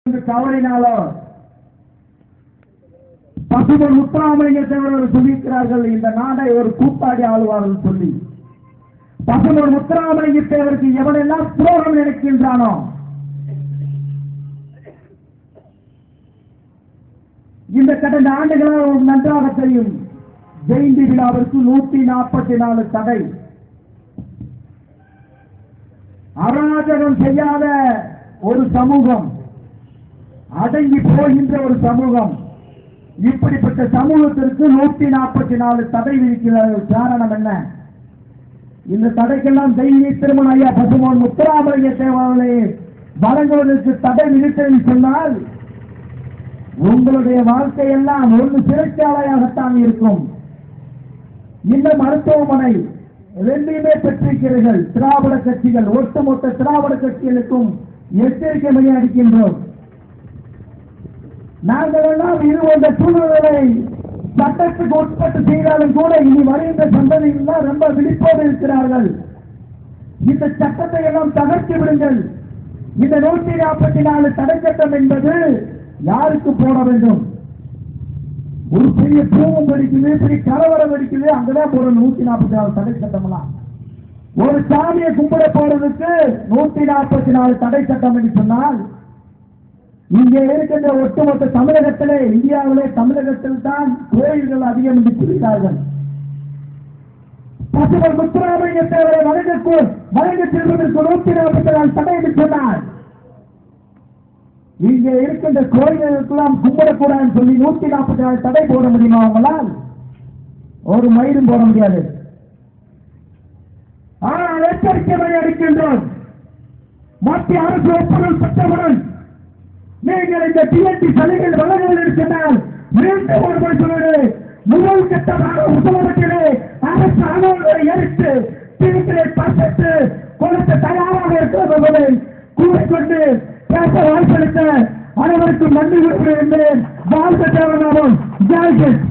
கவலையினாலோ பசுமன் முத்துராமலிங்க தேவர் சொல்லியிருக்கிறார்கள், இந்த நாடை ஒரு கூத்தாடி ஆளுவார்கள் சொல்லி. பசுமன் முத்துராமலிங்க தேவருக்கு எவனெல்லாம் துரோகம் நினைக்கின்றானோ இந்த கடந்த ஆண்டுகளால் நன்றாக தெரியும். ஜெயந்தி விழாவிற்கு 144 தடை. அராஜகம் செய்யாத ஒரு சமூகம், அடங்கி போகின்ற ஒரு சமூகம், இப்படிப்பட்ட சமூகத்திற்கு 144 தடை விதிக்கிறார்கள். காரணம் என்ன? இந்த தடைக்கெல்லாம் தெய்வீக திருமண ஐயா பசுமன் முத்துராமலிங்க தேவர்களை வழங்குவதற்கு தடை விதித்தேன் சொன்னால் உங்களுடைய வாழ்க்கையெல்லாம் ஒரு சிறைச்சாலையாகத்தான் இருக்கும். இந்த மருத்துவமனை ரெண்டையுமே பெற்றிருக்கிறீர்கள். திராவிட கட்சிகள், ஒட்டுமொத்த திராவிட கட்சிகளுக்கும் எச்சரிக்கை மையம் அளிக்கின்றோம். நாங்கள் எல்லாம் இருந்த சூழ்நிலை சட்டத்துக்கு உட்பட்டு செய்தாலும் கூட இனி வருகின்ற சந்ததிகள் ரொம்ப விழிப்போடு இருக்கிறார்கள். இந்த சட்டத்தை எல்லாம் தகர்த்து விடுங்கள். இந்த 144 தடை சட்டம் என்பது யாருக்கு போட வேண்டும்? ஒரு பெரிய பூவும் வெடிக்குது, பெரிய கலவரம் வெடிக்குது, அங்கதான் போற 144 தடை சட்டம்லாம். ஒரு சாமியை கும்பிட போறதுக்கு 144 தடை சட்டம் என்று சொன்னால், இங்கே இருக்கின்ற ஒட்டுமொத்த தமிழகத்திலே, இந்தியாவிலே தமிழகத்தில் தான் கோயில்கள் அதிகம் என்று கூறுகிறார்கள். பசுமன் முத்துராமலிங்க தேவரை வழங்க செல்வதற்கு 144 தடை என்று சொன்னார். இங்கே இருக்கின்ற கோயில்களுக்கெல்லாம் கும்பிடக்கூடாதுன்னு சொல்லி 144 தடை போட முடியுமா? அவங்களால் ஒரு மயிலும் போட முடியாது. ஆனால் எச்சரிக்கை அளிக்கின்றோம். மத்திய அரசு ஒப்புதல் பெற்றவுடன் நீங்கள் இந்த டிஎன்டி சலுகைகள் வழங்குவதற்கு சொன்னால் மீண்டும் ஒரு முறை சொல்வது, முதல் கட்டமாக உத்தரவிட்டிலே அரசு அலுவலர்களை எரித்து திருத்திலே பசத்து கொடுத்த தயாராக இருக்கிறது என்பதை கூறிக்கொண்டு பேச வாய்ப்பளித்த அனைவருக்கும் நன்றி கூறுகிறேன். வாழ்க்கை தேவனாவும் ஜெய் ஹிந்த்.